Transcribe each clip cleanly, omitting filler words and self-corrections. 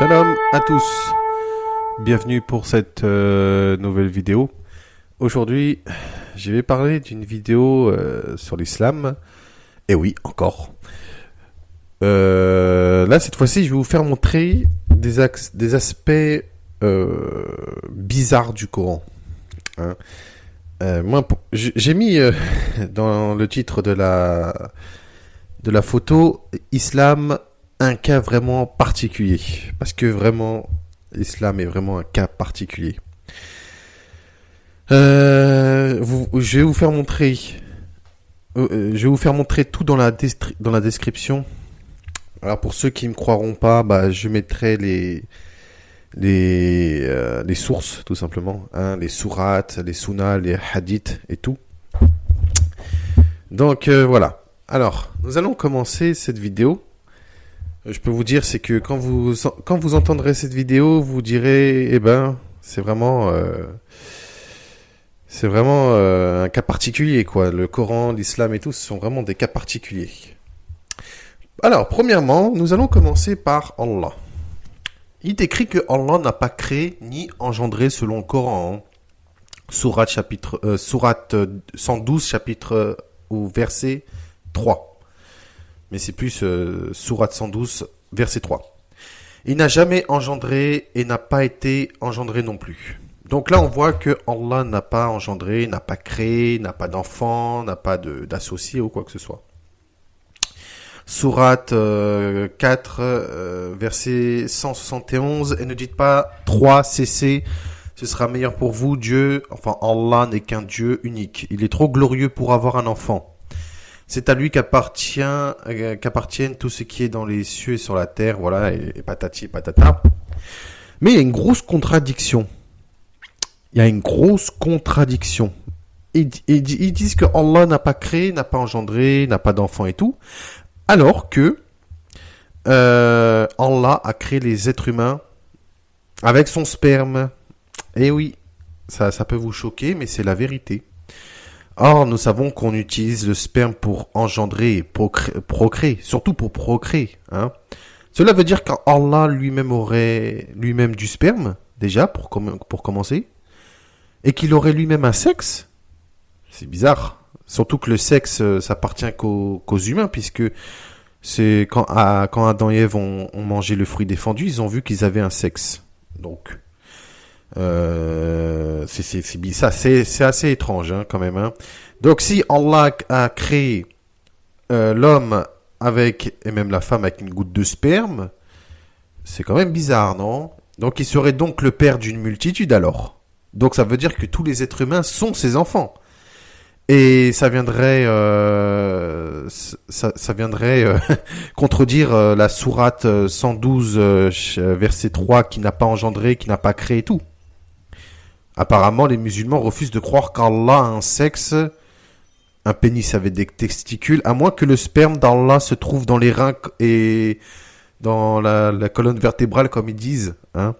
Shalom à tous, bienvenue pour cette nouvelle vidéo. Aujourd'hui, je vais parler d'une vidéo sur l'islam. Et oui, encore. Là, cette fois-ci, je vais vous faire montrer des aspects bizarres du Coran. Hein. J'ai mis dans le titre de la photo « Islam ». Un cas vraiment particulier, parce que vraiment, l'islam est vraiment un cas particulier. Je vais vous faire montrer tout dans la description. Alors pour ceux qui me croiront pas, je mettrai les sources tout simplement, hein, les sourates, les sunnas, les hadiths et tout. Donc voilà. Alors nous allons commencer cette vidéo. Je peux vous dire, c'est que quand vous entendrez cette vidéo, vous direz, c'est vraiment un cas particulier, quoi. Le Coran, l'islam et tout, ce sont vraiment des cas particuliers. Alors, premièrement, nous allons commencer par Allah. Il est écrit que Allah n'a pas créé ni engendré selon le Coran. Sourate 112, chapitre ou verset 3. Mais c'est plus sourate 112, verset 3. Il n'a jamais engendré et n'a pas été engendré non plus. Donc là, on voit que Allah n'a pas engendré, n'a pas créé, n'a pas d'enfant, n'a pas d'associé ou quoi que ce soit. Sourate 4, verset 171, et ne dites pas 3, cessez, ce sera meilleur pour vous, Dieu, enfin Allah n'est qu'un Dieu unique. Il est trop glorieux pour avoir un enfant. C'est à lui qu'appartiennent tout ce qui est dans les cieux et sur la terre, voilà, et patati et patata. Mais il y a une grosse contradiction. Ils disent que Allah n'a pas créé, n'a pas engendré, n'a pas d'enfant et tout, alors que Allah a créé les êtres humains avec son sperme. Et oui, ça peut vous choquer, mais c'est la vérité. Or, nous savons qu'on utilise le sperme pour engendrer et procréer, surtout pour procréer. Hein. Cela veut dire qu'Allah lui-même aurait lui-même du sperme, déjà, pour commencer, et qu'il aurait lui-même un sexe. C'est bizarre. Surtout que le sexe, ça appartient qu'aux humains, puisque c'est quand Adam et Ève ont mangé le fruit défendu, ils ont vu qu'ils avaient un sexe. Donc... c'est assez étrange quand même. Hein. Donc si Allah a créé l'homme avec, et même la femme avec une goutte de sperme, c'est quand même bizarre, non? Donc il serait donc le père d'une multitude alors. Donc ça veut dire que tous les êtres humains sont ses enfants. Et ça viendrait contredire la sourate 112 verset 3 qui n'a pas engendré, qui n'a pas créé et tout. Apparemment, les musulmans refusent de croire qu'Allah a un sexe, un pénis avec des testicules, à moins que le sperme d'Allah se trouve dans les reins et dans la colonne vertébrale, comme ils disent. Hein.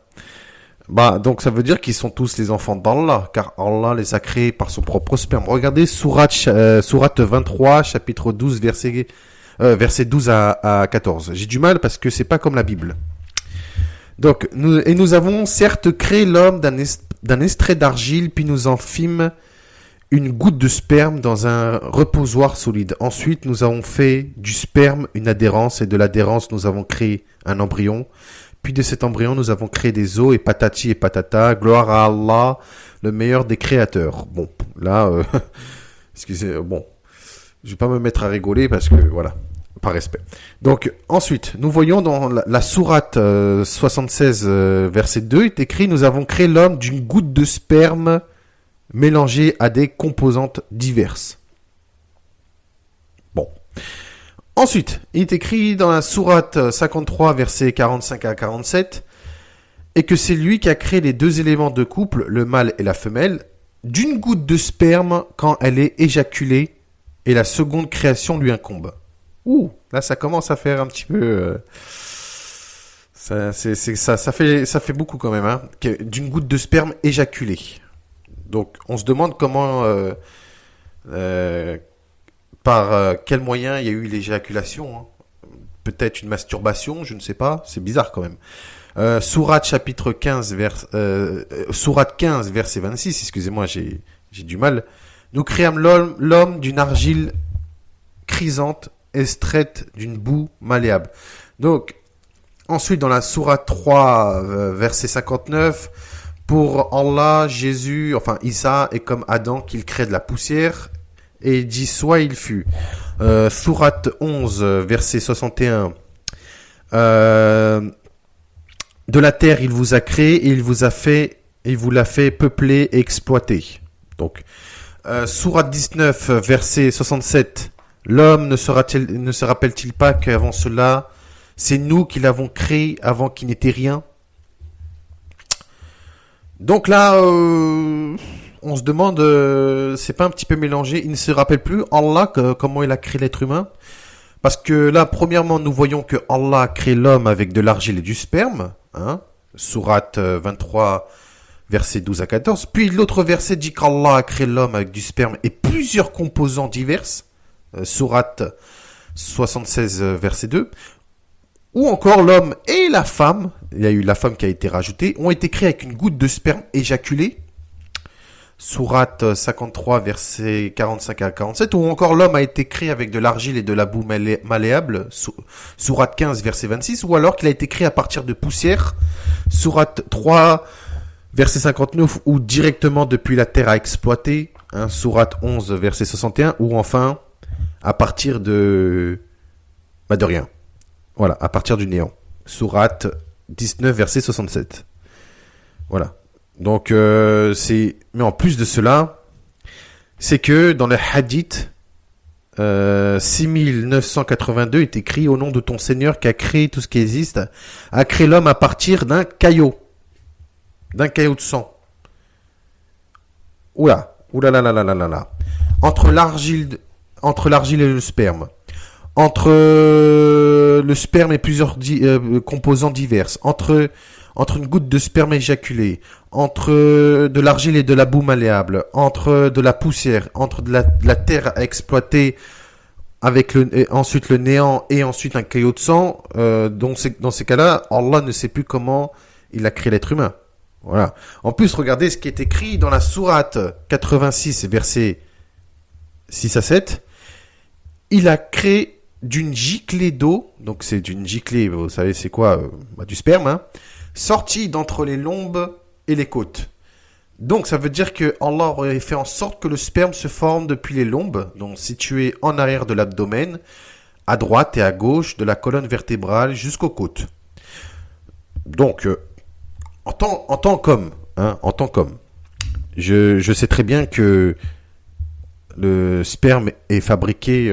Donc ça veut dire qu'ils sont tous les enfants d'Allah, car Allah les a créés par son propre sperme. Regardez sourate 23, chapitre 12, verset 12 à 14. J'ai du mal parce que c'est pas comme la Bible. Donc, nous avons certes créé l'homme d'un extrait d'argile, puis nous en fîmes une goutte de sperme dans un reposoir solide. Ensuite, nous avons fait du sperme une adhérence, et de l'adhérence, nous avons créé un embryon. Puis de cet embryon, nous avons créé des os, et patati et patata. Gloire à Allah, le meilleur des créateurs. Bon, là, excusez, je vais pas me mettre à rigoler parce que, voilà. Par respect. Donc, ensuite, nous voyons dans la sourate 76, verset 2, il est écrit « Nous avons créé l'homme d'une goutte de sperme mélangée à des composantes diverses. » Bon. Ensuite, il est écrit dans la sourate 53, versets 45 à 47, « Et que c'est lui qui a créé les deux éléments de couple, le mâle et la femelle, d'une goutte de sperme quand elle est éjaculée, et la seconde création lui incombe. » Ouh, là ça commence à faire un petit peu, ça fait beaucoup quand même, hein, d'une goutte de sperme éjaculée. Donc on se demande comment, par quel moyen il y a eu l'éjaculation. Hein. Peut-être une masturbation, je ne sais pas, c'est bizarre quand même. Sourate chapitre 15, Sourate 15, verset 26, excusez-moi, j'ai du mal. Nous créâmes l'homme d'une argile crisante, extraite d'une boue malléable. Donc, ensuite, dans la Sourate 3, verset 59, pour Allah, Jésus, enfin Isa est comme Adam qu'il crée de la poussière et il dit soit il fut. Sourate 11, verset 61. De la terre, il vous a créé et il vous l'a fait peupler et exploiter. Donc, Sourate 19, verset 67. L'homme ne se rappelle-t-il pas qu'avant cela, c'est nous qui l'avons créé avant qu'il n'était rien? Donc là, on se demande, c'est pas un petit peu mélangé? Il ne se rappelle plus, Allah, comment il a créé l'être humain? Parce que là, premièrement, nous voyons que Allah a créé l'homme avec de l'argile et du sperme, hein, Sourate 23, versets 12 à 14. Puis l'autre verset dit qu'Allah a créé l'homme avec du sperme et plusieurs composants divers, Sourate 76, verset 2. Ou encore l'homme et la femme, il y a eu la femme qui a été rajoutée, ont été créés avec une goutte de sperme éjaculée, Sourate 53, versets 45 à 47, ou encore l'homme a été créé avec de l'argile et de la boue malléable, Sourate 15, verset 26, ou alors qu'il a été créé à partir de poussière, Sourate 3, verset 59, ou directement depuis la terre à exploiter, hein, Sourate 11, verset 61, ou enfin à partir de rien. Voilà, à partir du néant. Sourate 19, verset 67. Voilà. Donc, mais en plus de cela, c'est que dans le hadith 6982 est écrit au nom de ton Seigneur qui a créé tout ce qui existe, a créé l'homme à partir d'un caillot de sang. Oula là. Entre l'argile et le sperme. Entre le sperme et plusieurs composants divers, entre une goutte de sperme éjaculé, entre de l'argile et de la boue malléable, entre de la poussière, entre de la terre à exploiter avec ensuite le néant et ensuite un caillot de sang, dans ces cas-là, Allah ne sait plus comment il a créé l'être humain. Voilà. En plus, regardez ce qui est écrit dans la sourate 86, versets 6 à 7. Il a créé d'une giclée d'eau, donc c'est d'une giclée, vous savez c'est quoi, du sperme, hein, sorti d'entre les lombes et les côtes. Donc ça veut dire que Allah aurait fait en sorte que le sperme se forme depuis les lombes, donc situées en arrière de l'abdomen, à droite et à gauche de la colonne vertébrale jusqu'aux côtes. Donc, en tant qu'homme, je sais très bien que le sperme est fabriqué,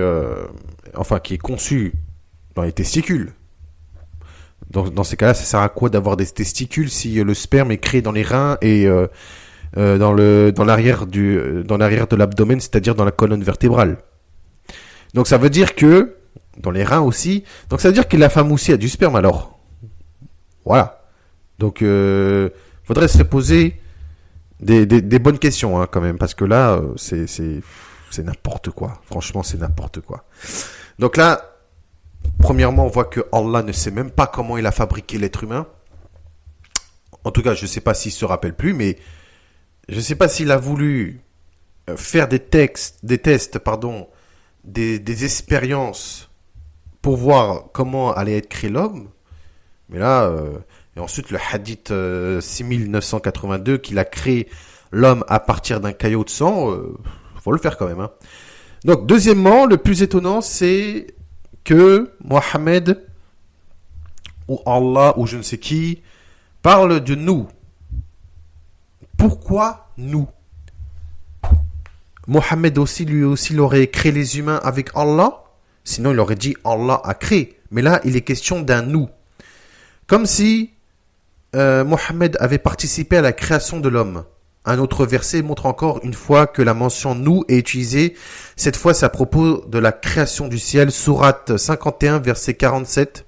qui est conçu dans les testicules. Dans ces cas-là, ça sert à quoi d'avoir des testicules si le sperme est créé dans les reins et dans l'arrière de l'abdomen, c'est-à-dire dans la colonne vertébrale. Donc ça veut dire que dans les reins aussi. Donc ça veut dire que la femme aussi a du sperme alors. Voilà. Donc faudrait se poser des bonnes questions quand même, parce que là c'est n'importe quoi. Franchement, c'est n'importe quoi. Donc là, premièrement, on voit que Allah ne sait même pas comment il a fabriqué l'être humain. En tout cas, je ne sais pas s'il se rappelle plus, mais je ne sais pas s'il a voulu faire des tests, des expériences pour voir comment allait être créé l'homme. Mais là, et ensuite le hadith 6982 qu'il a créé l'homme à partir d'un caillot de sang, faut le faire quand même. Donc, deuxièmement, le plus étonnant, c'est que Mohammed, ou Allah, ou je ne sais qui, parle de nous. Pourquoi nous? Mohammed aussi, lui aussi, il aurait créé les humains avec Allah. Sinon, il aurait dit Allah a créé. Mais là, il est question d'un nous. Comme si Mohammed avait participé à la création de l'homme. Un autre verset montre encore une fois que la mention « nous » est utilisée. Cette fois, c'est à propos de la création du ciel. Sourate 51, verset 47.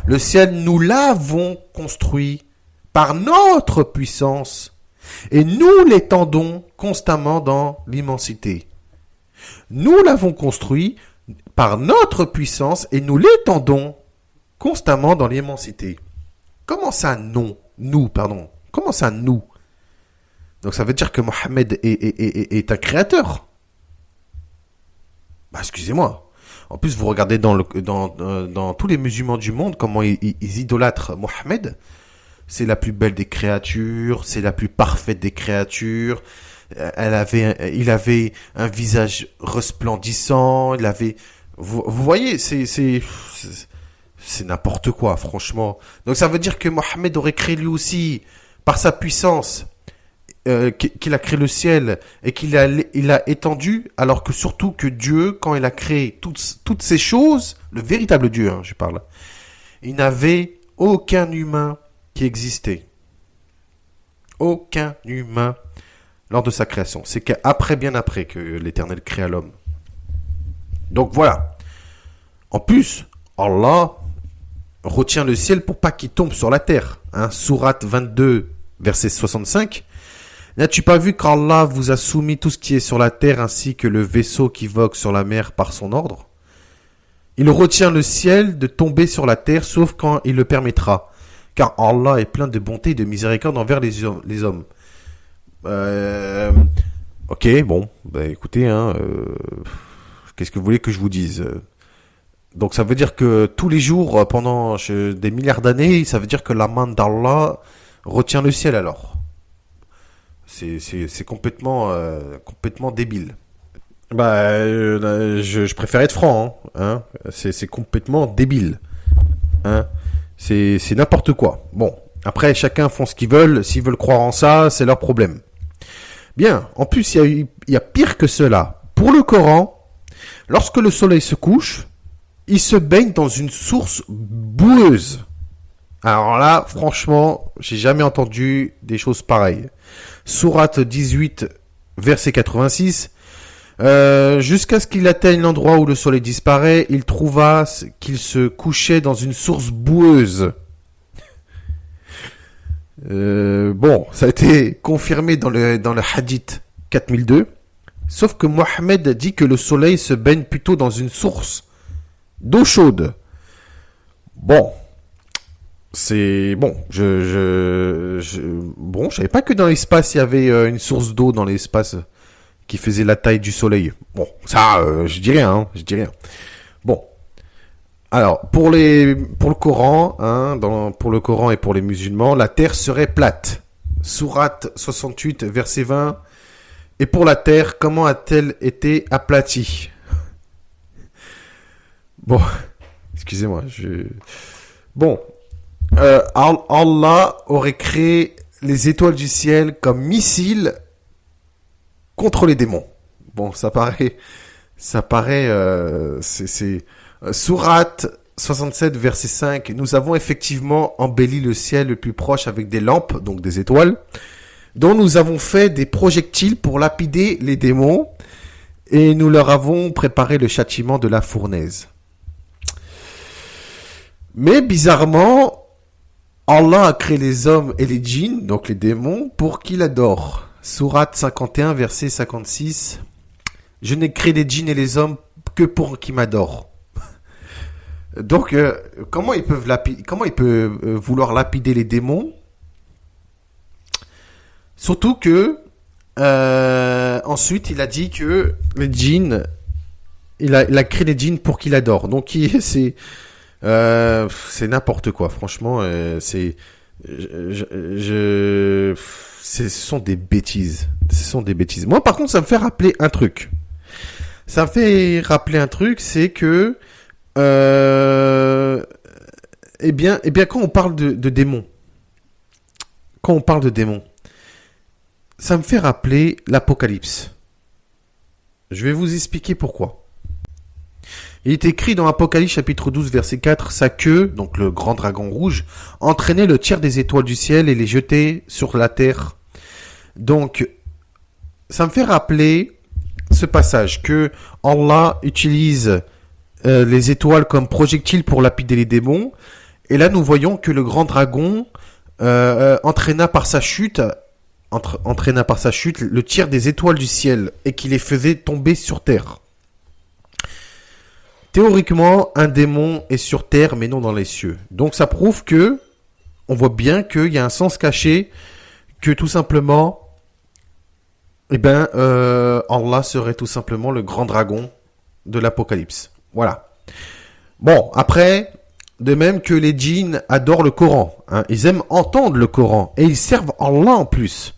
Le ciel, nous l'avons construit par notre puissance et nous l'étendons constamment dans l'immensité. Nous l'avons construit par notre puissance et nous l'étendons constamment dans l'immensité. Comment ça, non? Nous, pardon. Comment ça, nous? Donc ça veut dire que Mohammed est un créateur. Bah, excusez-moi. En plus, vous regardez dans tous les musulmans du monde comment ils idolâtrent Mohammed. C'est la plus belle des créatures, c'est la plus parfaite des créatures. Il avait un visage resplendissant. Vous voyez, c'est n'importe quoi, franchement. Donc ça veut dire que Mohammed aurait créé lui aussi, par sa puissance, qu'il a créé le ciel et il a étendu, alors que surtout que Dieu, quand il a créé toutes ces choses, le véritable Dieu, hein, je parle, il n'avait aucun humain qui existait. Aucun humain lors de sa création. C'est qu'après, bien après, que l'Éternel créa l'homme. Donc voilà. En plus, Allah retient le ciel pour pas qu'il tombe sur la terre. Hein, Sourate 22, verset 65. N'as-tu pas vu qu'Allah vous a soumis tout ce qui est sur la terre ainsi que le vaisseau qui vogue sur la mer par son ordre? Il retient le ciel de tomber sur la terre sauf quand il le permettra. Car Allah est plein de bonté et de miséricorde envers les hommes. Ok, bon, bah écoutez, hein, qu'est-ce que vous voulez que je vous dise? Donc ça veut dire que tous les jours, pendant des milliards d'années, ça veut dire que la main d'Allah retient le ciel alors. C'est complètement débile. Bah, je préfère être franc, hein. C'est complètement débile, hein. C'est n'importe quoi. Bon, après chacun font ce qu'ils veulent. S'ils veulent croire en ça, c'est leur problème. Bien. En plus, il y a pire que cela. Pour le Coran, lorsque le soleil se couche, il se baigne dans une source boueuse. Alors là, franchement, j'ai jamais entendu des choses pareilles. Sourate 18, verset 86. Jusqu'à ce qu'il atteigne l'endroit où le soleil disparaît, il trouva qu'il se couchait dans une source boueuse. Bon, ça a été confirmé dans le hadith 4002. Sauf que Mohammed dit que le soleil se baigne plutôt dans une source d'eau chaude. Bon, c'est bon. Je savais pas que dans l'espace il y avait une source d'eau dans l'espace qui faisait la taille du soleil. Bon, ça, je dis rien, hein, je dis rien. Bon, alors pour le Coran, hein, pour le Coran et pour les musulmans, la terre serait plate. Sourate 68, verset 20. Et pour la terre, comment a-t-elle été aplatie? Bon, excusez-moi, bon, Allah aurait créé les étoiles du ciel comme missiles contre les démons. Bon, ça paraît, c'est Sourate 67, verset 5. Nous avons effectivement embelli le ciel le plus proche avec des lampes, donc des étoiles, dont nous avons fait des projectiles pour lapider les démons, et nous leur avons préparé le châtiment de la fournaise. Mais bizarrement, Allah a créé les hommes et les djinns, donc les démons, pour qu'ils l'adorent. Sourate 51, verset 56. Je n'ai créé les djinns et les hommes que pour qu'ils m'adorent. Donc, comment ils peuvent vouloir lapider les démons? Surtout que ensuite il a dit que les djinns, il a créé les djinns pour qu'ils l'adorent. Donc c'est n'importe quoi. Franchement, ce sont des bêtises. Ce sont des bêtises. Moi, par contre, ça me fait rappeler un truc. C'est que eh bien, quand on parle de démons, ça me fait rappeler l'Apocalypse. Je vais vous expliquer pourquoi. Il est écrit dans Apocalypse chapitre 12 verset 4, sa queue, donc le grand dragon rouge, entraînait le tiers des étoiles du ciel et les jetait sur la terre. Donc, ça me fait rappeler ce passage que Allah utilise les étoiles comme projectiles pour lapider les démons. Et là, nous voyons que le grand dragon entraîna par sa chute le tiers des étoiles du ciel et qui les faisait tomber sur terre. Théoriquement, un démon est sur terre mais non dans les cieux. Donc ça prouve que on voit bien qu'il y a un sens caché, que tout simplement, Allah serait tout simplement le grand dragon de l'Apocalypse. Voilà. Bon, après, de même que les djinns adorent le Coran, hein, ils aiment entendre le Coran et ils servent Allah en plus.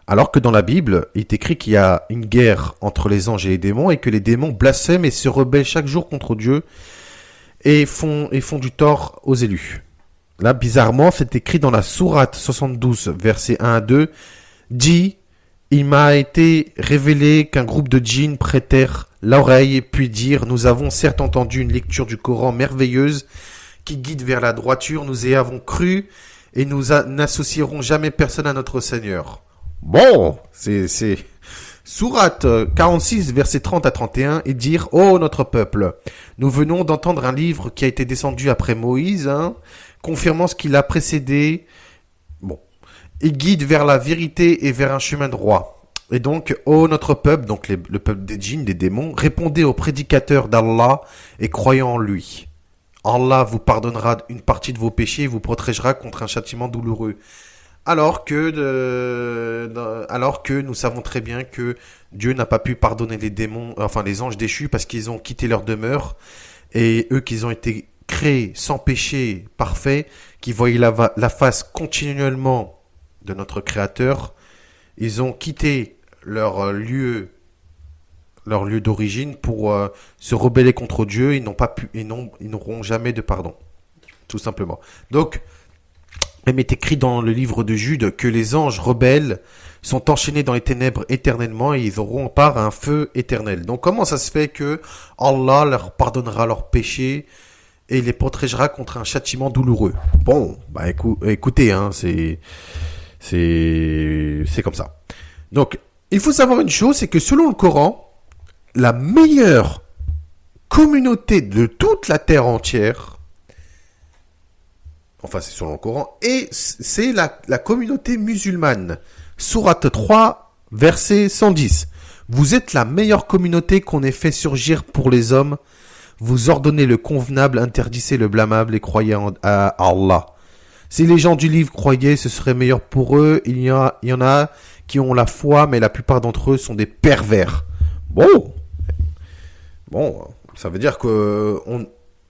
Alors que dans la Bible, il est écrit qu'il y a une guerre entre les anges et les démons et que les démons blasphèment et se rebellent chaque jour contre Dieu et font du tort aux élus. Là, bizarrement, c'est écrit dans la sourate 72, versets 1 à 2, dit « Il m'a été révélé qu'un groupe de djinns prêtèrent l'oreille puis dirent « Nous avons certes entendu une lecture du Coran merveilleuse qui guide vers la droiture, nous y avons cru et nous n'associerons jamais personne à notre Seigneur. » Bon, c'est sourate 46, versets 30 à 31, et dire « Ô notre peuple, nous venons d'entendre un livre qui a été descendu après Moïse, confirmant ce qui l'a précédé. Bon, il guide vers la vérité et vers un chemin droit. Et donc, ô notre peuple, donc le peuple des djinns, des démons, répondez aux prédicateurs d'Allah et croyant en lui. Allah vous pardonnera une partie de vos péchés et vous protégera contre un châtiment douloureux. » Alors que nous savons très bien que Dieu n'a pas pu pardonner les démons, enfin les anges déchus, parce qu'ils ont quitté leur demeure, et eux qui ont été créés sans péché parfait, qui voyaient la face continuellement de notre Créateur, ils ont quitté leur lieu d'origine pour se rebeller contre Dieu. Ils n'auront jamais de pardon, tout simplement. Donc, même est écrit dans le livre de Jude que les anges rebelles sont enchaînés dans les ténèbres éternellement et ils auront part à un feu éternel. Donc comment ça se fait que Allah leur pardonnera leurs péchés et les protégera contre un châtiment douloureux? Bon, bah écoutez, c'est comme ça. Donc, il faut savoir une chose, c'est que selon le Coran, la meilleure communauté de toute la terre entière, enfin c'est selon le Coran, et c'est la communauté musulmane. Sourate 3, verset 110. Vous êtes la meilleure communauté qu'on ait fait surgir pour les hommes. Vous ordonnez le convenable, interdissez le blâmable et croyez à Allah. Si les gens du livre croyaient, ce serait meilleur pour eux. Il y en a qui ont la foi, mais la plupart d'entre eux sont des pervers. Bon, ça veut dire que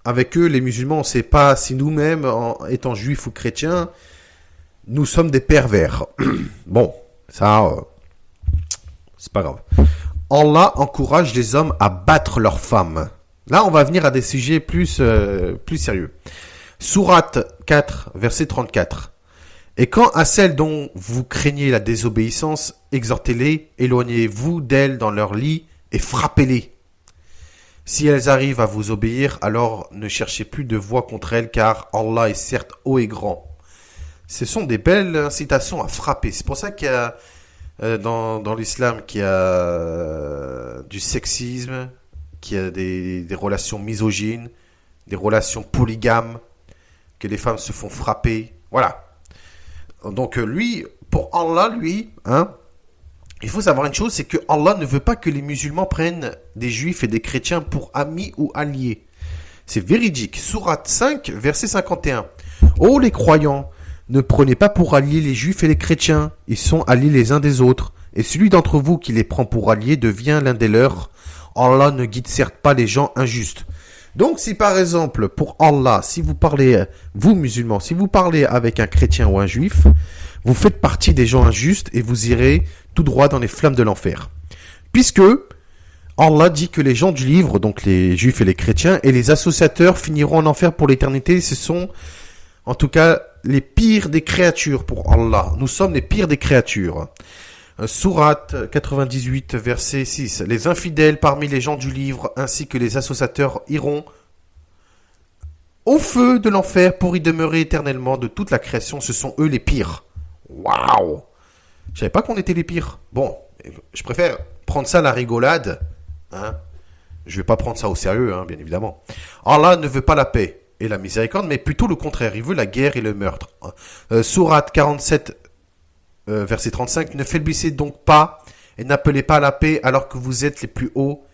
avec eux, les musulmans, on ne sait pas si nous-mêmes, étant juifs ou chrétiens, nous sommes des pervers. Bon, ça, c'est pas grave. Allah encourage les hommes à battre leurs femmes. Là, on va venir à des sujets plus sérieux. Sourate 4, verset 34. Et quand à celles dont vous craignez la désobéissance, exhortez-les, éloignez-vous d'elles dans leur lit et frappez-les. Si elles arrivent à vous obéir, alors ne cherchez plus de voix contre elles, car Allah est certes haut et grand. Ce sont des belles incitations à frapper. C'est pour ça qu'il y a dans l'islam qu'il y a du sexisme, qu'il y a des relations misogynes, des relations polygames, que les femmes se font frapper. Voilà. Donc pour Allah, il faut savoir une chose, c'est que Allah ne veut pas que les musulmans prennent des juifs et des chrétiens pour amis ou alliés. C'est véridique. Sourate 5, verset 51. Ô les croyants, ne prenez pas pour alliés les juifs et les chrétiens. Ils sont alliés les uns des autres. Et celui d'entre vous qui les prend pour alliés devient l'un des leurs. Allah ne guide certes pas les gens injustes. Donc si par exemple, pour Allah, si vous parlez, vous musulmans, si vous parlez avec un chrétien ou un juif, vous faites partie des gens injustes et vous irez tout droit dans les flammes de l'enfer. Puisque Allah dit que les gens du livre, donc les juifs et les chrétiens, et les associateurs finiront en enfer pour l'éternité. Ce sont en tout cas les pires des créatures pour Allah. Nous sommes les pires des créatures. Sourate 98, verset 6. Les infidèles parmi les gens du livre ainsi que les associateurs iront au feu de l'enfer pour y demeurer éternellement. De toute la création, ce sont eux les pires. Waouh! Je savais pas qu'on était les pires. Bon, je préfère prendre ça à la rigolade. Je vais pas prendre ça au sérieux, bien évidemment. Allah ne veut pas la paix et la miséricorde, mais plutôt le contraire. Il veut la guerre et le meurtre. Sourate 47, verset 35. Ne faiblissez donc pas et n'appelez pas à la paix alors que vous êtes les plus hauts,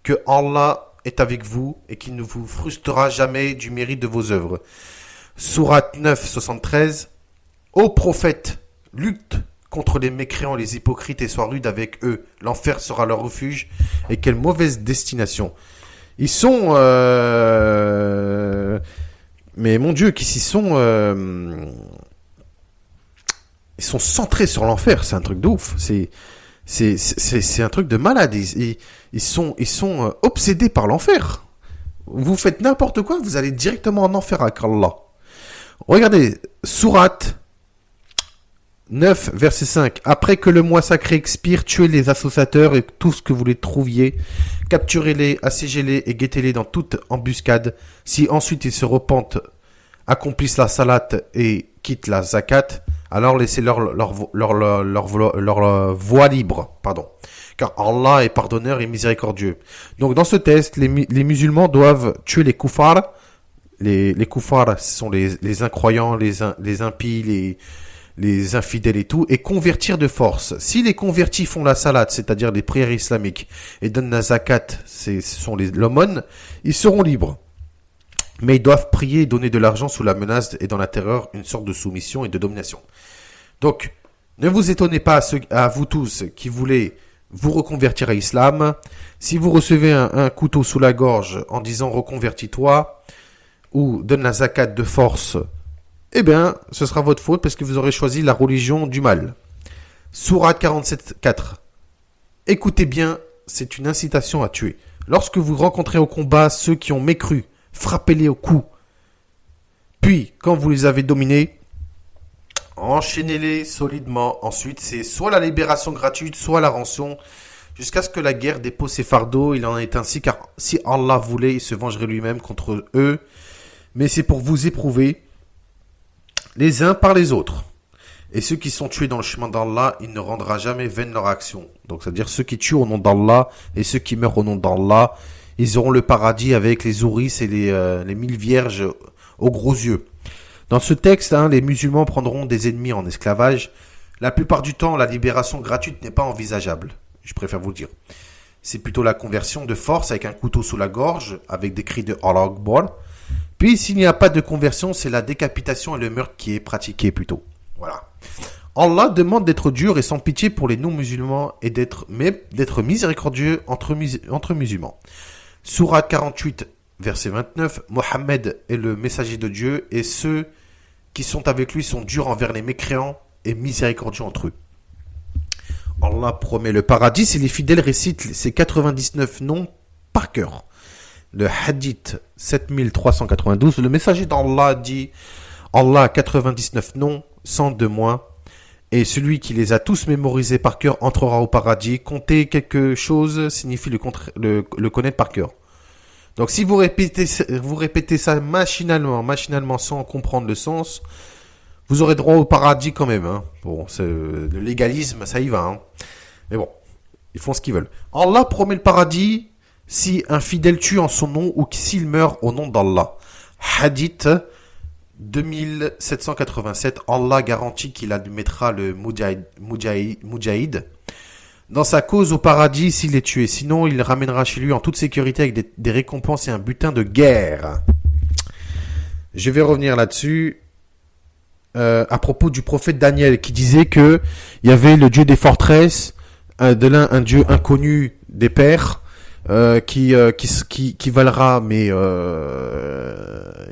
que Allah est avec vous et qu'il ne vous frustrera jamais du mérite de vos œuvres. Sourate 9, 73. Ô prophète, lutte contre les mécréants, les hypocrites et sois rude avec eux. L'enfer sera leur refuge et quelle mauvaise destination. Ils sont... Mais mon Dieu, qu'ils s'y sont... Ils sont centrés sur l'enfer, c'est un truc de ouf. C'est un truc de malade. Ils sont obsédés par l'enfer. Vous faites n'importe quoi, vous allez directement en enfer avec Allah. Regardez, Sourate 9, verset 5. Après que le mois sacré expire, tuez les associateurs et tout ce que vous les trouviez. Capturez-les, assiégez-les et guettez-les dans toute embuscade. Si ensuite ils se repentent, accomplissent la salat et quittent la zakat, alors laissez-leur leur voie libre. Pardon. Car Allah est pardonneur et miséricordieux. Donc dans ce test, les musulmans doivent tuer les koufars. Les koufars, ce sont les incroyants, les impies, les infidèles et tout, et convertir de force. Si les convertis font la salat, c'est-à-dire les prières islamiques, et donnent la zakat, ce sont l'aumône, ils seront libres. Mais ils doivent prier et donner de l'argent sous la menace et dans la terreur, une sorte de soumission et de domination. Donc, ne vous étonnez pas à vous tous qui voulez vous reconvertir à l'islam. Si vous recevez un couteau sous la gorge en disant reconvertis-toi ou donne la zakat de force, eh bien, ce sera votre faute parce que vous aurez choisi la religion du mal. Sourate 47, 4. Écoutez bien, c'est une incitation à tuer. Lorsque vous rencontrez au combat ceux qui ont mécru, frappez-les au cou. Puis, quand vous les avez dominés, enchaînez-les solidement. Ensuite, c'est soit la libération gratuite, soit la rançon, jusqu'à ce que la guerre dépose ses fardeaux. Il en est ainsi, car si Allah voulait, il se vengerait lui-même contre eux. Mais c'est pour vous éprouver les uns par les autres. Et ceux qui sont tués dans le chemin d'Allah, il ne rendra jamais vaine leur action. Donc, c'est-à-dire ceux qui tuent au nom d'Allah et ceux qui meurent au nom d'Allah, ils auront le paradis avec les ouris et les 1000 vierges aux gros yeux. Dans ce texte, les musulmans prendront des ennemis en esclavage. La plupart du temps, la libération gratuite n'est pas envisageable. Je préfère vous le dire. C'est plutôt la conversion de force avec un couteau sous la gorge, avec des cris de Allah Akbar. Puis, s'il n'y a pas de conversion, c'est la décapitation et le meurtre qui est pratiqué plutôt. Voilà. Allah demande d'être dur et sans pitié pour les non-musulmans et d'être miséricordieux entre musulmans. Sourate 48, verset 29. Mohammed est le messager de Dieu et ceux qui sont avec lui sont durs envers les mécréants et miséricordieux entre eux. Allah promet le paradis si les fidèles récitent ces 99 noms par cœur. Le hadith 7392, le messager d'Allah dit Allah a 99 noms, 102 moins, et celui qui les a tous mémorisés par cœur entrera au paradis. Compter quelque chose signifie le connaître par cœur. Donc si vous répétez ça machinalement sans comprendre le sens, vous aurez droit au paradis quand même. Bon, le légalisme, ça y va. Mais bon, ils font ce qu'ils veulent. Allah promet le paradis si un fidèle tue en son nom ou s'il meurt au nom d'Allah. Hadith 2787, Allah garantit qu'il admettra le Mujahid dans sa cause au paradis s'il est tué. Sinon, il ramènera chez lui en toute sécurité avec des récompenses et un butin de guerre. Je vais revenir là-dessus à propos du prophète Daniel qui disait que il y avait le dieu des forteresses, un dieu inconnu des pères, qui valera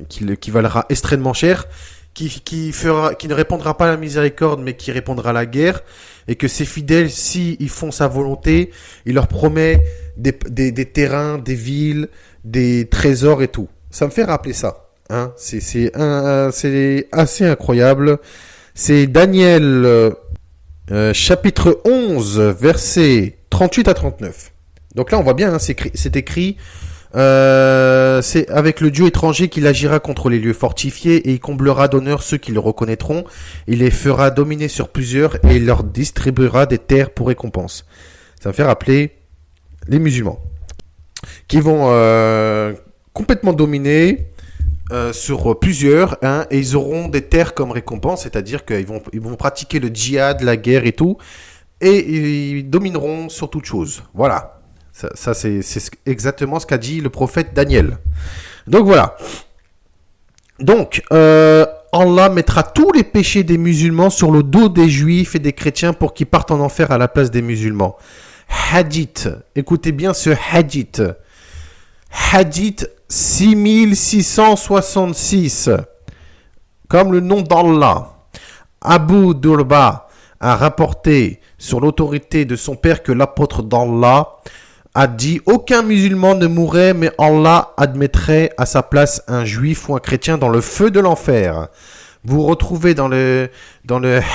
qui valera extrêmement cher, qui ne répondra pas à la miséricorde mais qui répondra à la guerre, et que ses fidèles, si ils font sa volonté, il leur promet des terrains, des villes, des trésors et tout. Ça me fait rappeler ça. C'est assez incroyable. C'est Daniel chapitre 11 versets 38 à 39. Donc là on voit bien, c'est écrit c'est avec le dieu étranger qu'il agira contre les lieux fortifiés et il comblera d'honneur ceux qui le reconnaîtront. Il les fera dominer sur plusieurs et il leur distribuera des terres pour récompense. Ça me fait rappeler les musulmans qui vont complètement dominer sur plusieurs, et ils auront des terres comme récompense, c'est-à-dire qu'ils vont pratiquer le djihad, la guerre et tout, et ils domineront sur toute chose. Voilà. Ça c'est exactement ce qu'a dit le prophète Daniel. Donc voilà. Donc, Allah mettra tous les péchés des musulmans sur le dos des juifs et des chrétiens pour qu'ils partent en enfer à la place des musulmans. Hadith, écoutez bien ce hadith. Hadith 6666, comme le nom d'Allah. Abu Durba a rapporté sur l'autorité de son père que l'apôtre d'Allah a dit « Aucun musulman ne mourrait, mais Allah admettrait à sa place un juif ou un chrétien dans le feu de l'enfer. » Vous retrouvez dans le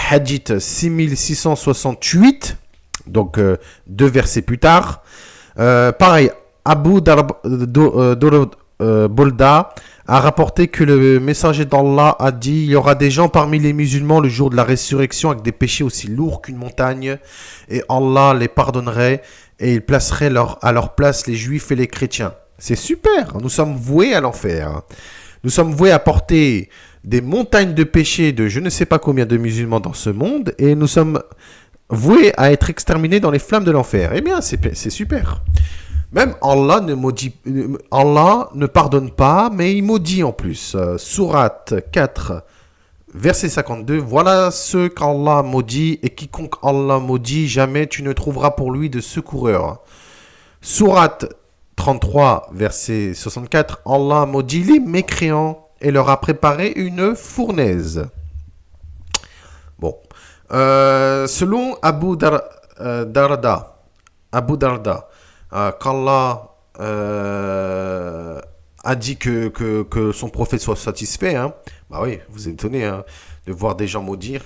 hadith 6668, donc 2 versets plus tard. Pareil, Abu Bolda a rapporté que le messager d'Allah a dit « Il y aura des gens parmi les musulmans le jour de la résurrection avec des péchés aussi lourds qu'une montagne, et Allah les pardonnerait et il placerait à leur place les juifs et les chrétiens. » C'est super, nous sommes voués à l'enfer. Nous sommes voués à porter des montagnes de péchés de je ne sais pas combien de musulmans dans ce monde, et nous sommes voués à être exterminés dans les flammes de l'enfer. Eh bien, c'est super. Même Allah ne pardonne pas, mais il maudit en plus. Sourate 4, verset 52. Voilà ce qu'Allah maudit, et quiconque Allah maudit, jamais tu ne trouveras pour lui de secoureur. Sourate 33, verset 64. Allah maudit les mécréants et leur a préparé une fournaise. Bon. Selon Abu Darda, qu'Allah a dit que son prophète soit satisfait, hein. Bah oui, vous êtes étonné hein, de voir des gens maudire.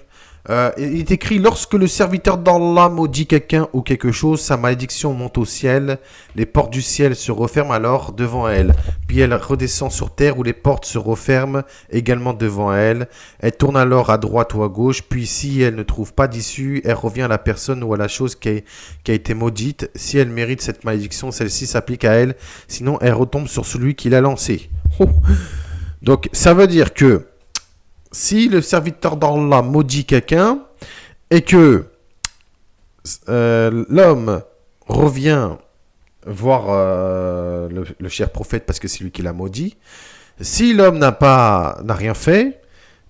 Il est écrit, lorsque le serviteur d'Allah maudit quelqu'un ou quelque chose, sa malédiction monte au ciel, les portes du ciel se referment alors devant elle, puis elle redescend sur terre où les portes se referment également devant elle, elle tourne alors à droite ou à gauche, puis si elle ne trouve pas d'issue, elle revient à la personne ou à la chose qui a été maudite. Si elle mérite cette malédiction, celle-ci s'applique à elle, sinon elle retombe sur celui qui l'a lancée. Donc ça veut dire que si le serviteur d'Allah maudit quelqu'un et que l'homme revient voir le cher prophète parce que c'est lui qui l'a maudit, si l'homme n'a rien fait,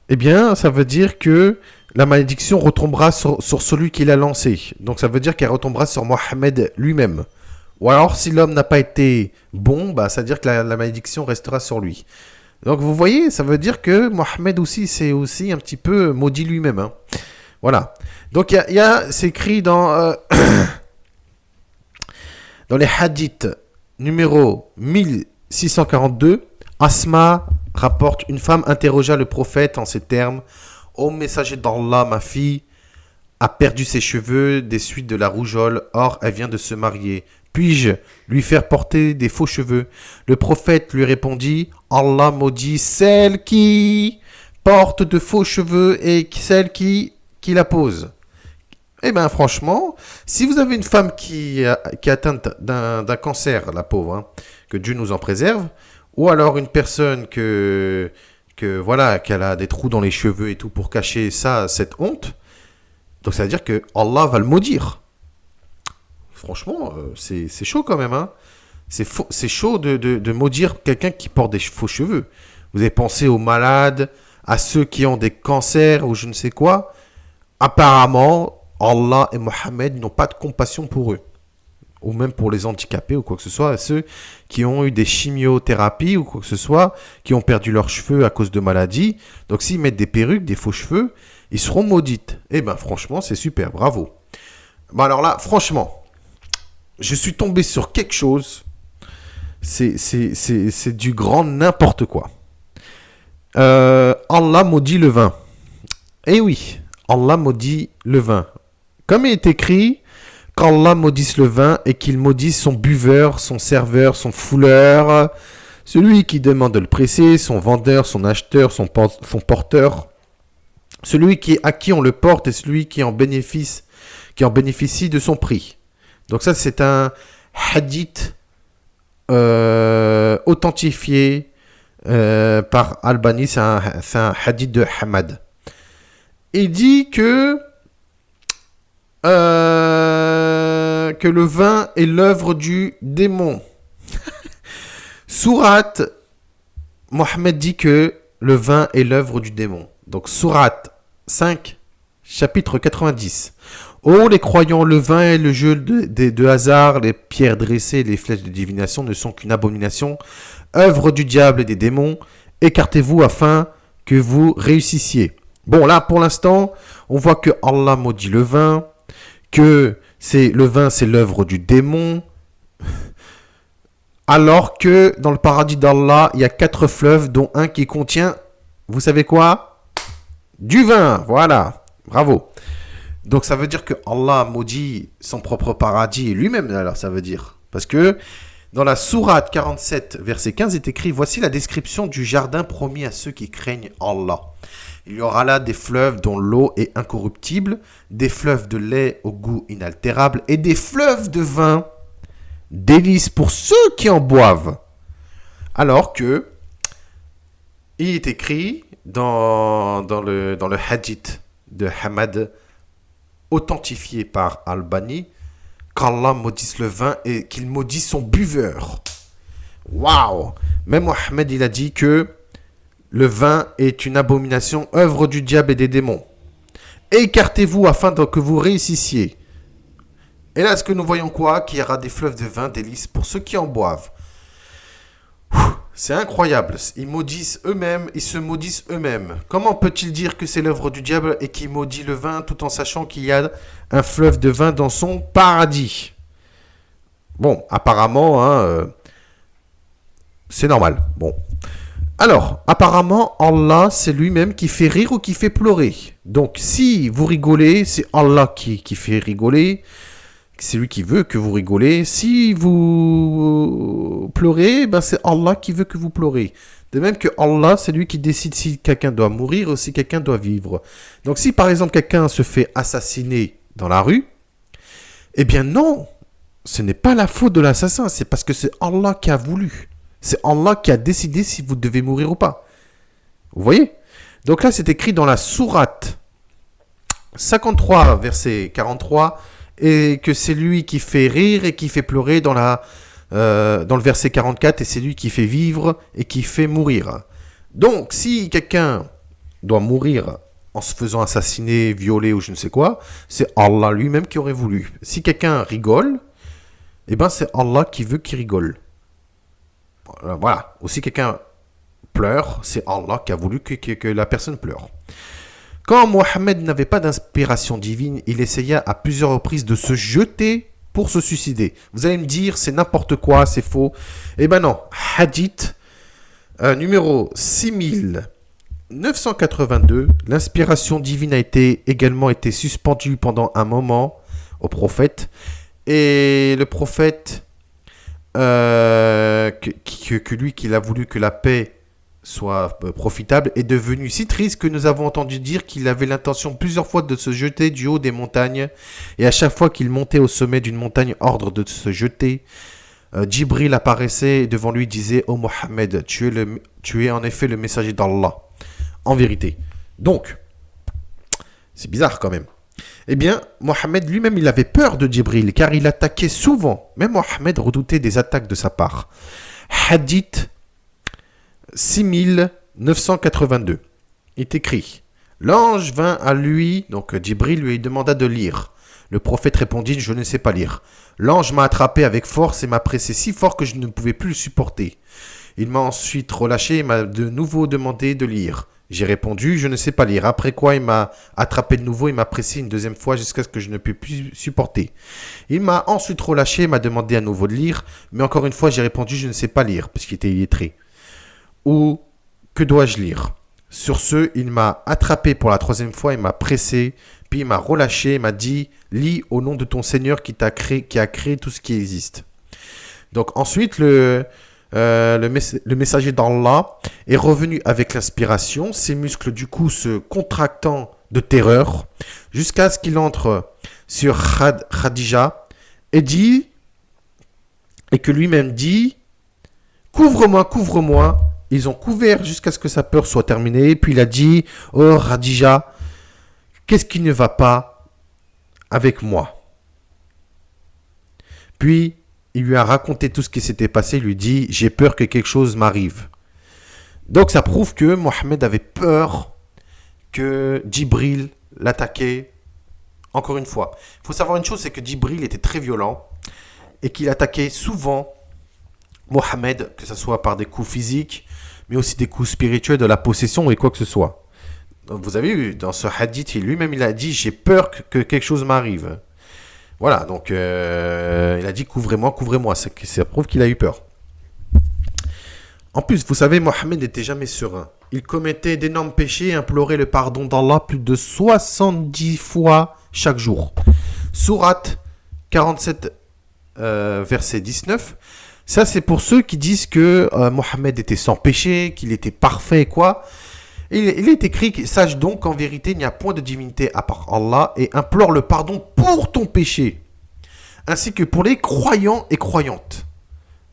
eh bien ça veut dire que la malédiction retombera sur celui qui l'a lancé. Donc ça veut dire qu'elle retombera sur Mohammed lui-même. Ou alors si l'homme n'a pas été bon, bah, ça veut dire que la malédiction restera sur lui. Donc vous voyez, ça veut dire que Mohammed aussi, c'est aussi un petit peu maudit lui-même. Hein. Voilà. Donc c'est écrit dans les hadiths numéro 1642, Asma rapporte, une femme interrogea le prophète en ces termes, « Ô messager d'Allah, ma fille a perdu ses cheveux des suites de la rougeole, or elle vient de se marier. Puis-je lui faire porter des faux cheveux ?» Le prophète lui répondit, « Allah maudit celle qui porte de faux cheveux et celle qui la pose. » Eh bien franchement, si vous avez une femme qui est atteinte d'un cancer, la pauvre, hein, que Dieu nous en préserve, ou alors une personne qu'elle a des trous dans les cheveux et tout pour cacher cette honte, donc ça veut dire que Allah va le maudire. Franchement, c'est chaud quand même, hein. C'est chaud de maudire quelqu'un qui porte des faux cheveux. Vous avez pensé aux malades, à ceux qui ont des cancers ou je ne sais quoi. Apparemment, Allah et Mohammed n'ont pas de compassion pour eux. Ou même pour les handicapés ou quoi que ce soit. Ceux qui ont eu des chimiothérapies ou quoi que ce soit, qui ont perdu leurs cheveux à cause de maladies. Donc s'ils mettent des perruques, des faux cheveux, ils seront maudites. Eh bien franchement, c'est super, bravo. Bon alors là, franchement, je suis tombé sur quelque chose... C'est du grand n'importe quoi. Allah maudit le vin. Eh oui, Allah maudit le vin. Comme il est écrit, qu'Allah maudisse le vin et qu'il maudisse son buveur, son serveur, son fouleur, celui qui demande de le presser, son vendeur, son acheteur, son porteur, celui à qui on le porte et celui qui en bénéficie de son prix. Donc ça, c'est un hadith authentifié par Albani, c'est un hadith de Hamad. Il dit que le vin est l'œuvre du démon. Sourate, Mohammed dit que le vin est l'œuvre du démon. Donc, sourate 5, chapitre 90. Ô les croyants, le vin et le jeu de hasard, les pierres dressées, les flèches de divination ne sont qu'une abomination, œuvre du diable et des démons. Écartez-vous afin que vous réussissiez. Bon, là, pour l'instant, on voit que Allah maudit le vin, que le vin, c'est l'œuvre du démon, alors que dans le paradis d'Allah, il y a 4 fleuves, dont un qui contient, vous savez quoi? Du vin, voilà, bravo. Donc ça veut dire que Allah maudit son propre paradis et lui-même, alors ça veut dire. Parce que dans la sourate 47, verset 15 est écrit, voici la description du jardin promis à ceux qui craignent Allah. Il y aura là des fleuves dont l'eau est incorruptible, des fleuves de lait au goût inaltérable et des fleuves de vin, délices pour ceux qui en boivent. Alors que il est écrit dans le hadith de Hamad, authentifié par Albani, qu'Allah maudisse le vin et qu'il maudisse son buveur. Waouh! Même Mohammed, il a dit que le vin est une abomination, œuvre du diable et des démons. Écartez-vous afin que vous réussissiez. Et là, est-ce que nous voyons quoi? Qu'il y aura des fleuves de vin délices pour ceux qui en boivent. C'est incroyable. Ils maudissent eux-mêmes, ils se maudissent eux-mêmes. Comment peut-il dire que c'est l'œuvre du diable et qu'il maudit le vin tout en sachant qu'il y a un fleuve de vin dans son paradis? Bon, apparemment, c'est normal. Bon. Alors, apparemment, Allah, c'est lui-même qui fait rire ou qui fait pleurer. Donc, si vous rigolez, c'est Allah qui fait rigoler. C'est lui qui veut que vous rigolez. Si vous pleurez, ben c'est Allah qui veut que vous pleurez. De même que Allah, c'est lui qui décide si quelqu'un doit mourir ou si quelqu'un doit vivre. Donc si par exemple quelqu'un se fait assassiner dans la rue, eh bien non, ce n'est pas la faute de l'assassin, c'est parce que c'est Allah qui a voulu. C'est Allah qui a décidé si vous devez mourir ou pas. Vous voyez? Donc là, c'est écrit dans la sourate 53, verset 43, et que c'est lui qui fait rire et qui fait pleurer dans le verset 44, et c'est lui qui fait vivre et qui fait mourir. Donc, si quelqu'un doit mourir en se faisant assassiner, violer ou je ne sais quoi, c'est Allah lui-même qui aurait voulu. Si quelqu'un rigole, eh ben c'est Allah qui veut qu'il rigole. Voilà. Ou si quelqu'un pleure, c'est Allah qui a voulu que la personne pleure. Quand Mohammed n'avait pas d'inspiration divine, il essaya à plusieurs reprises de se jeter pour se suicider. Vous allez me dire, c'est n'importe quoi, c'est faux. Eh ben non. Hadith numéro 6982, l'inspiration divine a également été suspendue pendant un moment au prophète. Et le prophète, lui qu'il a voulu que la paix soit profitable, est devenu si triste que nous avons entendu dire qu'il avait l'intention plusieurs fois de se jeter du haut des montagnes, et à chaque fois qu'il montait au sommet d'une montagne, ordre de se jeter, Djibril apparaissait et devant lui disait: ô Mohammed, tu es en effet le messager d'Allah, en vérité. Donc, c'est bizarre quand même. Eh bien, Mohammed lui-même, il avait peur de Djibril, car il attaquait souvent. Même Mohammed redoutait des attaques de sa part. Hadith 6982. Il est écrit: l'ange vint à lui, donc Djibril lui demanda de lire. Le prophète répondit: je ne sais pas lire. L'ange m'a attrapé avec force et m'a pressé si fort que je ne pouvais plus le supporter. Il m'a ensuite relâché et m'a de nouveau demandé de lire. J'ai répondu: je ne sais pas lire. Après quoi, il m'a attrapé de nouveau et m'a pressé une deuxième fois jusqu'à ce que je ne puisse plus supporter. Il m'a ensuite relâché et m'a demandé à nouveau de lire. Mais encore une fois, j'ai répondu: je ne sais pas lire, parce qu'il était illettré. Ou que dois-je lire? Sur ce, il m'a attrapé pour la troisième fois et m'a pressé, puis il m'a relâché et m'a dit: lis au nom de ton Seigneur qui a créé tout ce qui existe. Donc ensuite, le messager d'Allah est revenu avec l'inspiration, ses muscles du cou se contractant de terreur, jusqu'à ce qu'il entre sur Khadija et que lui-même dit: couvre-moi, couvre-moi. Ils ont couvert jusqu'à ce que sa peur soit terminée. Puis il a dit: oh Khadija, qu'est-ce qui ne va pas avec moi? Puis il lui a raconté tout ce qui s'était passé. Il lui dit: j'ai peur que quelque chose m'arrive. Donc ça prouve que Mohammed avait peur que Djibril l'attaquait. Encore une fois, il faut savoir une chose, c'est que Djibril était très violent et qu'il attaquait souvent Mohammed, que ce soit par des coups physiques, mais aussi des coups spirituels, de la possession et quoi que ce soit. Donc, vous avez vu, dans ce hadith, lui-même il a dit « J'ai peur que quelque chose m'arrive ». Voilà, donc il a dit « Couvrez-moi, couvrez-moi ». Ça prouve qu'il a eu peur. En plus, vous savez, Mohammed n'était jamais serein. Il commettait d'énormes péchés et implorait le pardon d'Allah plus de 70 fois chaque jour. Sourate 47, verset 19. Ça, c'est pour ceux qui disent que Mohammed était sans péché, qu'il était parfait, quoi. Il est écrit, sache donc qu'en vérité, il n'y a point de divinité à part Allah et implore le pardon pour ton péché, ainsi que pour les croyants et croyantes.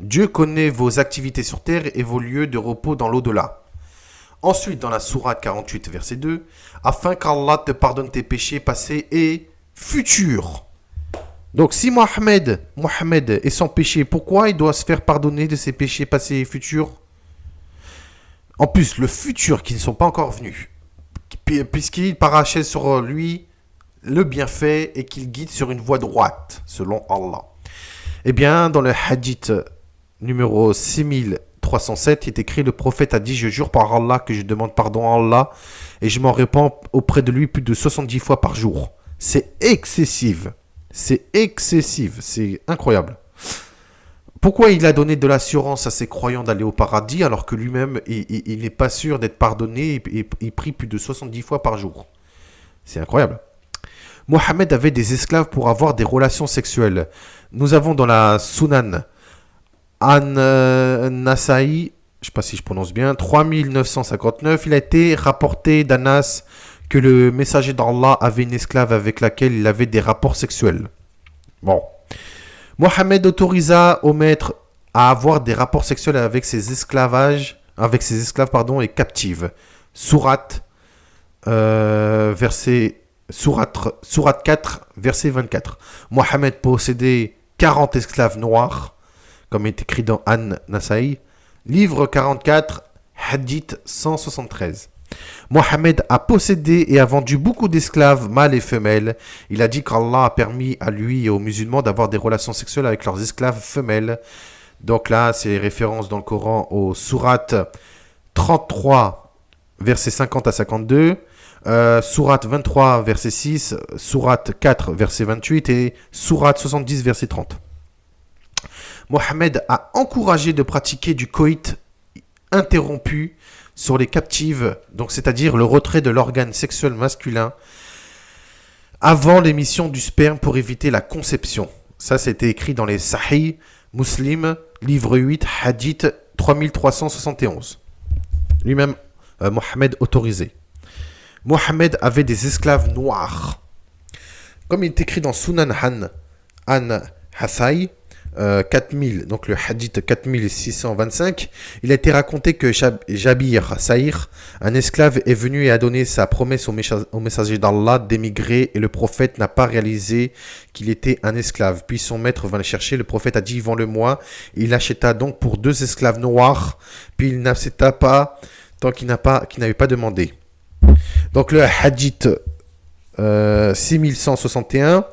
Dieu connaît vos activités sur terre et vos lieux de repos dans l'au-delà. Ensuite, dans la sourate 48, verset 2, afin qu'Allah te pardonne tes péchés passés et futurs. Donc, si Mohammed est sans péché, pourquoi il doit se faire pardonner de ses péchés passés et futurs? En plus, le futur qui ne sont pas encore venus, puisqu'il parachève sur lui le bienfait et qu'il guide sur une voie droite, selon Allah. Eh bien, dans le hadith numéro 6307, il est écrit, le prophète a dit, je jure par Allah que je demande pardon à Allah et je m'en répands auprès de lui plus de 70 fois par jour. C'est excessif. C'est incroyable. Pourquoi il a donné de l'assurance à ses croyants d'aller au paradis alors que lui-même, il n'est pas sûr d'être pardonné et il prie plus de 70 fois par jour? C'est incroyable. Mohammed avait des esclaves pour avoir des relations sexuelles. Nous avons dans la Sunan An-Nasa'i, je ne sais pas si je prononce bien, 3959, il a été rapporté d'Anas que le messager d'Allah avait une esclave avec laquelle il avait des rapports sexuels. Bon. Mohammed autorisa au maître à avoir des rapports sexuels avec ses esclaves et captives. Sourate 4, verset 24. Mohammed possédait 40 esclaves noirs, comme est écrit dans An-Nasa'i. Livre 44, hadith 173. Mohammed a possédé et a vendu beaucoup d'esclaves mâles et femelles. Il a dit qu'Allah a permis à lui et aux musulmans d'avoir des relations sexuelles avec leurs esclaves femelles. Donc là, c'est les références dans le Coran au sourate 33, versets 50 à 52, sourate 23, verset 6, sourate 4, verset 28 et sourate 70, verset 30. Mohammed a encouragé de pratiquer du coït interrompu sur les captives, donc c'est-à-dire le retrait de l'organe sexuel masculin avant l'émission du sperme pour éviter la conception. Ça, c'était écrit dans les Sahih Muslim, livre 8, hadith 3371. Lui-même, Mohammed autorisé. Mohammed avait des esclaves noirs. Comme il est écrit dans Sunan An-Nasa'i, 4000, donc le hadith 4625, il a été raconté que Jabir Saïr, un esclave, est venu et a donné sa promesse au messager d'Allah d'émigrer et le prophète n'a pas réalisé qu'il était un esclave. Puis son maître vint le chercher, le prophète a dit vends-le-moi. Il l'acheta donc pour 2 esclaves noirs, puis il n'accepta pas tant qu'il n'avait pas demandé. Donc le hadith 6161,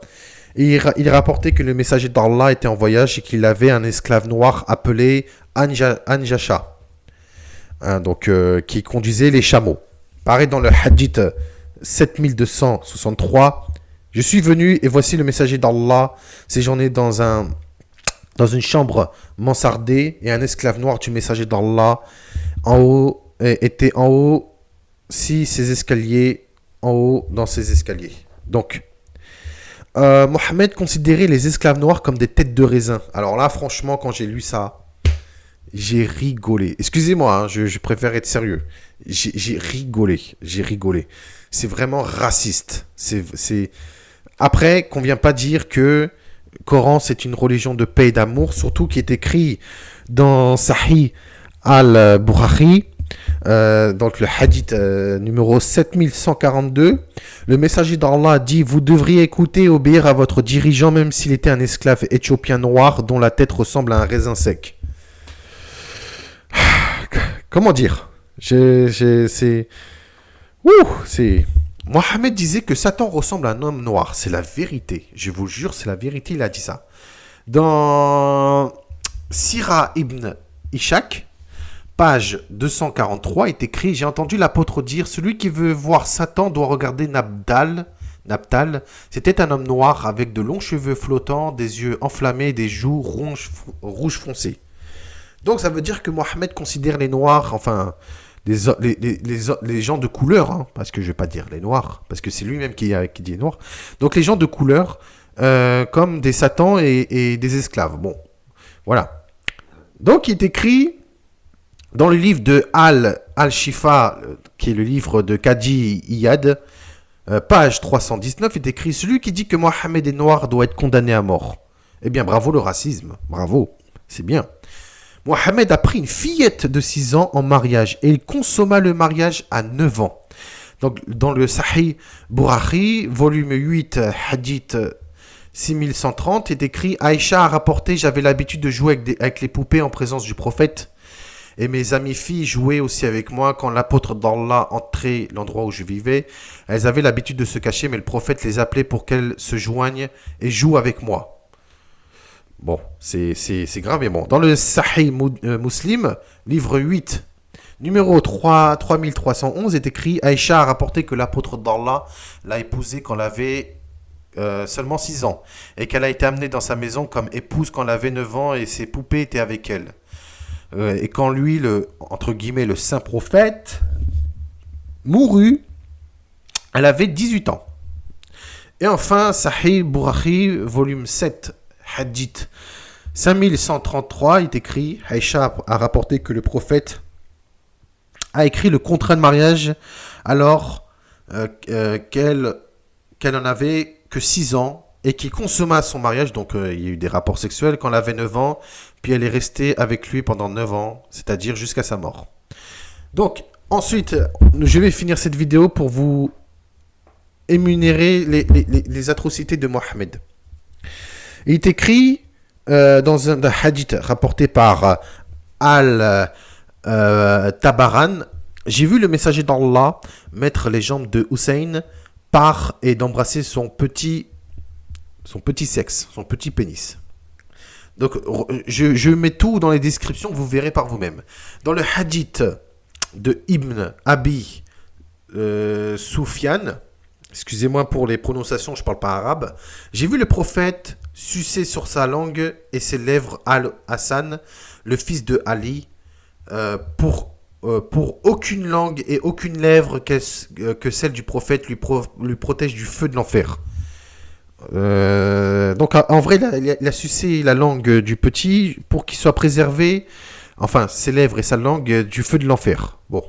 et il rapportait que le messager d'Allah était en voyage et qu'il avait un esclave noir appelé Anjasha, qui conduisait les chameaux. Pareil dans le hadith 7263, je suis venu et voici le messager d'Allah séjournait dans une chambre mansardée et un esclave noir du messager d'Allah était en haut ses escaliers, en haut dans ses escaliers. Donc Mohammed considérait les esclaves noirs comme des têtes de raisin. Alors là, franchement, quand j'ai lu ça, j'ai rigolé. Excusez-moi, hein, je préfère être sérieux. J'ai rigolé. C'est vraiment raciste. Après, qu'on ne vient pas dire que le Coran, c'est une religion de paix et d'amour, surtout qui est écrit dans Sahih al-Bukhari, donc le hadith numéro 7142, le messager d'Allah a dit vous devriez écouter et obéir à votre dirigeant même s'il était un esclave éthiopien noir dont la tête ressemble à un raisin sec. Comment dire? C'est... Ouh, c'est... Mohammed disait que Satan ressemble à un homme noir. C'est la vérité. Je vous jure, c'est la vérité, il a dit ça. Dans Sirah ibn Ishaq, page 243, est écrit: j'ai entendu l'apôtre dire, celui qui veut voir Satan doit regarder Nabtal. C'était un homme noir avec de longs cheveux flottants, des yeux enflammés, des joues rouges foncées. Donc ça veut dire que Mohammed considère les noirs, enfin les gens de couleur, hein, parce que je ne vais pas dire les noirs, parce que c'est lui-même qui dit noir. Donc les gens de couleur comme des satans et des esclaves. Bon, voilà. Donc il est écrit dans le livre de Al-Shifa, qui est le livre de Qadi Iyad, page 319, est écrit: celui qui dit que Mohammed est noir doit être condamné à mort. Eh bien, bravo le racisme, bravo, c'est bien. Mohammed a pris une fillette de 6 ans en mariage et il consomma le mariage à 9 ans. Donc, dans le Sahih Bukhari, volume 8, hadith 6130, est écrit: Aïcha a rapporté, j'avais l'habitude de jouer avec les poupées en présence du prophète. Et mes amies filles jouaient aussi avec moi. Quand l'apôtre d'Allah entrait l'endroit où je vivais, elles avaient l'habitude de se cacher, mais le prophète les appelait pour qu'elles se joignent et jouent avec moi. Bon, c'est grave, mais bon. Dans le Sahih Muslim, livre 8, numéro 3311, est écrit: Aïcha a rapporté que l'apôtre d'Allah l'a épousée quand elle avait seulement 6 ans, et qu'elle a été amenée dans sa maison comme épouse quand elle avait 9 ans, et ses poupées étaient avec elle. Et quand lui, entre guillemets, le saint prophète, mourut, elle avait 18 ans. Et enfin, Sahih Bukhari, volume 7, hadith 5133, il est écrit: Aïcha a rapporté que le prophète a écrit le contrat de mariage alors qu'elle n'en avait que 6 ans et qui consomma son mariage, donc il y a eu des rapports sexuels quand elle avait 9 ans, puis elle est restée avec lui pendant 9 ans, c'est-à-dire jusqu'à sa mort. Donc, ensuite, je vais finir cette vidéo pour vous énumérer les atrocités de Mohammed. Il est écrit dans un hadith rapporté par Al-Tabaran: j'ai vu le messager d'Allah mettre les jambes de Hussein et d'embrasser son petit sexe, son petit pénis. Donc, je mets tout dans les descriptions, vous verrez par vous-même. Dans le hadith de Ibn Abi Sufyan, excusez-moi pour les prononciations, je ne parle pas arabe, j'ai vu le prophète sucer sur sa langue et ses lèvres Al-Hassan, le fils de Ali, pour aucune langue et aucune lèvre que celle du prophète lui protège du feu de l'enfer. Donc en vrai, il a sucé la langue du petit pour qu'il soit préservé, enfin ses lèvres et sa langue, du feu de l'enfer. Bon,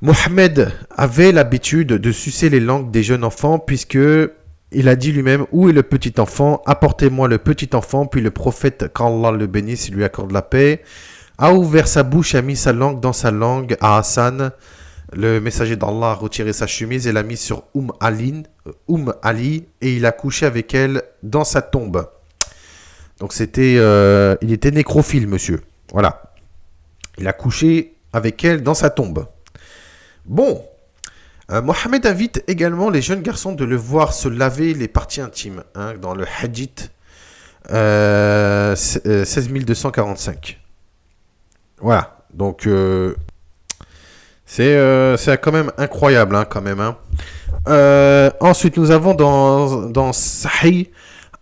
Mohammed avait l'habitude de sucer les langues des jeunes enfants, puisque il a dit lui-même: où est le petit enfant? Apportez-moi le petit enfant. Puis le prophète, qu'Allah le bénisse et lui accorde la paix, a ouvert sa bouche et a mis sa langue dans sa langue à Hassan. Le messager d'Allah a retiré sa chemise et l'a mise sur Ali, et il a couché avec elle dans sa tombe. Donc il était nécrophile, monsieur. Voilà. Il a couché avec elle dans sa tombe. Bon. Mohammed invite également les jeunes garçons de le voir se laver les parties intimes, hein, dans le hadith 16245. Voilà. Donc c'est quand même incroyable, hein, quand même. Hein. Ensuite, nous avons dans Sahih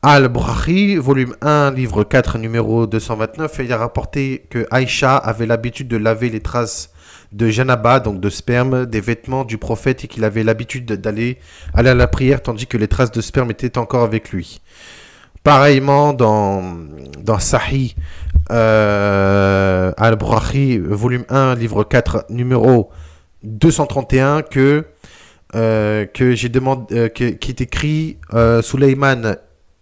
Al-Bukhari, volume 1, livre 4, numéro 229, et il a rapporté que Aïcha avait l'habitude de laver les traces de janaba, donc de sperme, des vêtements du prophète, et qu'il avait l'habitude d'aller à la prière tandis que les traces de sperme étaient encore avec lui. Pareillement dans Sahih Al-Bukhari, volume 1, livre 4, numéro 231, qui est écrit: Suleyman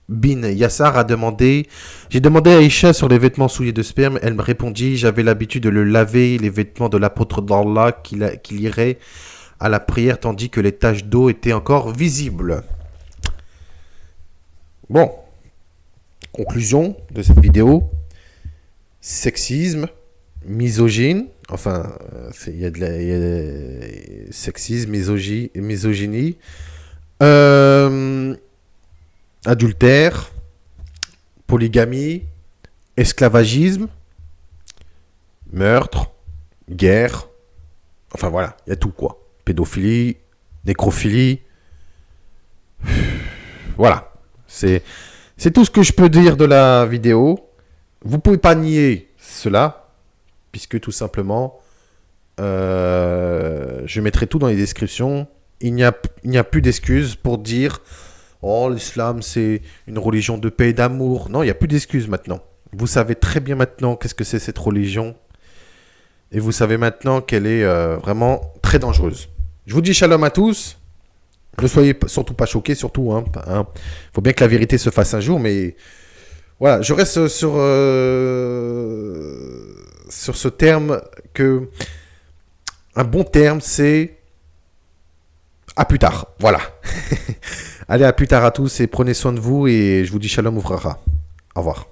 bin Yassar a demandé: j'ai demandé à Aïcha sur les vêtements souillés de sperme. Elle me répondit: j'avais l'habitude de le laver, les vêtements de l'apôtre d'Allah qu'il irait à la prière tandis que les taches d'eau étaient encore visibles. Bon, conclusion de cette vidéo: sexisme, misogyne, enfin, il y a sexisme, misogynie, adultère, polygamie, esclavagisme, meurtre, guerre, enfin voilà, il y a tout quoi. Pédophilie, nécrophilie, voilà. C'est tout ce que je peux dire de la vidéo. Vous pouvez pas nier cela, puisque tout simplement, je mettrai tout dans les descriptions. Il n'y a plus d'excuses pour dire oh, l'islam, c'est une religion de paix et d'amour. Non, il n'y a plus d'excuses maintenant. Vous savez très bien maintenant qu'est-ce que c'est cette religion. Et vous savez maintenant qu'elle est vraiment très dangereuse. Je vous dis shalom à tous. Ne soyez surtout pas choqués, surtout. Faut bien que la vérité se fasse un jour, mais voilà, je reste sur ce terme que un bon terme, c'est à plus tard. Voilà. Allez, à plus tard à tous et prenez soin de vous et je vous dis shalom ouvracha. Au revoir.